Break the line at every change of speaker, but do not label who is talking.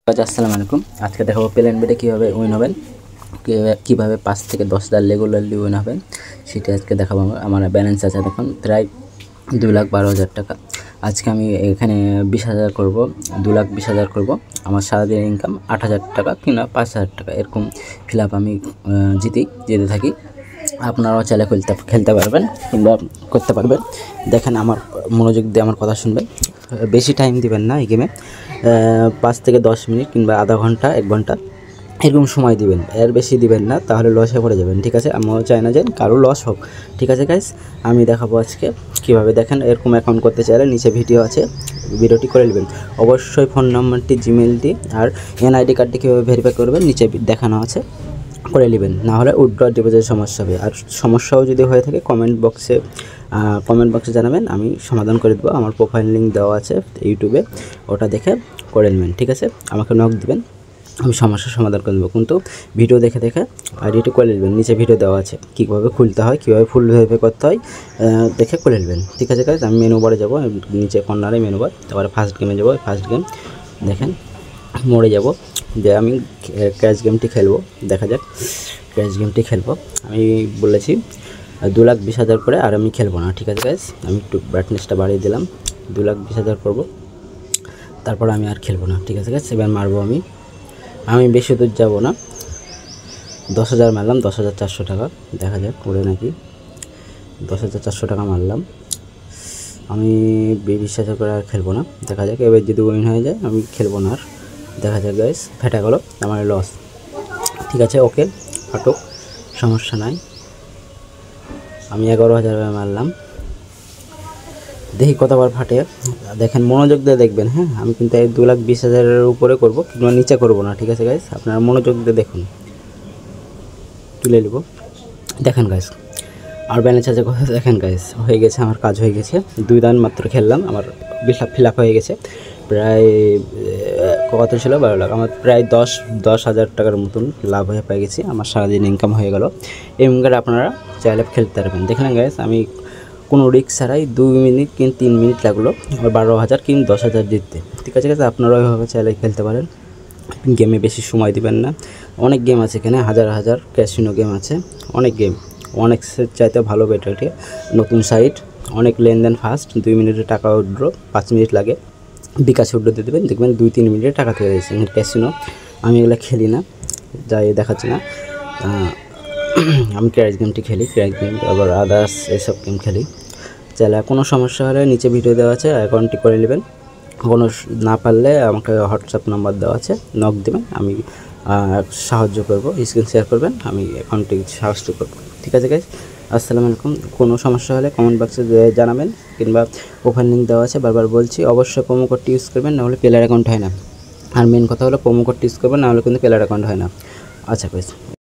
আসসালামু আলাইকুম। আজকে দেখাবো প্লেন বেটে কীভাবে উইন হবেন, কীভাবে 5 থেকে 10,000 রেগুলারলি উইন হবেন সেটা আজকে দেখাবো। আমার ব্যালেন্স আছে দেখুন প্রায় 2,12,000 টাকা। আজকে আমি এখানে 20,000 করবো, 2,20,000 করবো। আমার সারাদিনের ইনকাম 8,000 টাকা কিংবা 5,000 টাকা এরকম ফিল আপ আমি যেতে থাকি। আপনারাও চাইলে খেলতে পারবেন কিংবা করতে পারবেন। দেখেন, আমার মনোযোগ দিয়ে আমার কথা শুনবেন। বেশি টাইম দিবেন না এই গেমে, 5 থেকে 10 মিনিট কিংবা আধা ঘন্টা 1 ঘন্টা এরকম সময় দিবেন, এর বেশি দিবেন না, তাহলে লসে পড়ে যাবেন। ঠিক আছে, আমিও চাই না যে কারো লস হোক। ঠিক আছে গাইস, আমি দেখাবো আজকে কীভাবে। দেখেন, এরকম অ্যাকাউন্ট করতে চাইলে নিচে ভিডিও আছে, ভিডিওটি করে নেবেন। অবশ্যই ফোন নম্বরটি, জিমেলটি আর এনআইডি কার্ডটি কীভাবে ভেরিফাই করবেন নিচে দেখানো আছে, করে নেবেন। না হলে উইথড্র ডিপোজিটের সমস্যা হবে। আর সমস্যাও যদি হয়ে থাকে কমেন্ট বক্সে জানাবেন, আমি সমাধান করে দেবো। আমার প্রোফাইল লিঙ্ক দেওয়া আছে ইউটিউবে, ওটা দেখে করে নেবেন। ঠিক আছে, আমাকে নক দিবেন, আমি সমস্যার সমাধান করে দেবো। কিন্তু ভিডিও দেখে আইডিটি করে নেবেন। নিচে ভিডিও দেওয়া আছে কীভাবে খুলতে হয়, কীভাবে ফুল ভেরিফাই করতে হয়, দেখে করে নেবেন। ঠিক আছে গাইস, আমি মেনু বারে যাবো, নিচে কর্নারে মেনু বার, তারপরে ফার্স্ট গেমে যাবো। ফার্স্ট গেম দেখেন, মোড়ে যাব, যে আমি ক্র্যাশ গেমটি খেলবো। দেখা যাক, ক্র্যাশ গেমটি খেলবো। আমি বলেছি 2,20,000 করে, আর আমি খেলবো না। ঠিক আছে গাইস, আমি একটু ব্রাইটনেসটা বাড়িয়ে দিলাম, 2,20,000 করবো, তারপর আমি আর খেলবো না। ঠিক আছে গাইস, এবার মারবো আমি বেশি দূর যাবো না। 10,000 মারলাম, 10,400 টাকা। দেখা যাক করে নাকি। 10,400 টাকা মারলাম। আমি 20,000 করে আর খেলবো না। দেখা যাক, এবার যদি উইন হয়ে যায় আমি খেলবো না আর। দেখা যাক গাইস, ফেটে গেলো, আমার লস। ঠিক আছে, ওকে, ফাটুক, সমস্যা নাই। আমি 11,000 মারলাম, দেখি কতবার ফাটে। দেখেন, মনোযোগ দিয়ে দেখবেন। হ্যাঁ, আমি কিন্তু এই 2,20,000 উপরে করবো কিংবা নিচে করবো না। ঠিক আছে গাইস, আপনারা মনোযোগ দিয়ে দেখুন। তুলে নেব। দেখেন গাইস, আর ব্যালেন্স আছে কথা। দেখেন গাইস, হয়ে গেছে, আমার কাজ হয়ে গেছে। 2 দান মাত্র খেললাম, আমার ফিল আপ হয়ে গেছে। প্রায় কত ছিল, 12 লাখ। আমার প্রায় 10,000 টাকার মতন লাভ হয়ে পেয়ে গেছি। আমার সারাদিন ইনকাম হয়ে গেল। এই ইনকামে আপনারা চাইলে খেলতে পারবেন। দেখলেন গাইস, আমি কোনো রিস্ক ছাড়াই 2 মিনিট কিংবা 3 মিনিট লাগলো আমার 12,000 কিংবা 10,000 জিততে। ঠিক আছে গাইস, আপনারা ওইভাবে চাইলে খেলতে পারেন। গেমে বেশি সময় দিবেন না। অনেক গেম আছে এখানে, হাজার ক্যাসিনো গেম আছে, অনেক গেম। অনেকের চাইতে ভালো বেটারটি নতুন সাইট, অনেক লেনদেন ফাস্ট। 2 মিনিটে টাকা উইথড্র, 5 মিনিট লাগে। বিকাশ উইথড্র দিয়ে দেবেন, দেখবেন 2-3 মিনিটে টাকা তুলে দিয়েছে। ক্যাসিনো আমি এগুলো খেলি না, যাই দেখাচ্ছি না। আমি ক্র্যাশ গেমটি খেলি, ক্র্যাশ গেম, আবার আদার্স এইসব গেম খেলি। চাইলে কোনো সমস্যা হলে নিচে ভিডিও দেওয়া আছে, অ্যাকাউন্টটি করে নেবেন। কোনো না পারলে আমাকে হোয়াটসঅ্যাপ নাম্বার দেওয়া আছে, নক দেবেন, আমি সাহায্য করব। স্ক্রিন শেয়ার করবেন, আমি অ্যাকাউন্টটি সাহায্য করব। ঠিক আছে গাইস, আসসালামু আলাইকুম। কোনো সমস্যা হলে কমেন্ট বক্সে জানাবেন, কিংবা প্রোফাইল লিঙ্ক দেওয়া আছে, বারবার বলছি। অবশ্যই প্রোমো কোডটি ইউজ করবেন, নাহলে প্লেয়ার অ্যাকাউন্ট হয় না। আর মেন কথা হলো প্রোমো কোডটি ইউজ করবেন, নাহলে কিন্তু প্লেয়ার অ্যাকাউন্ট হয় না। আচ্ছা গাইস।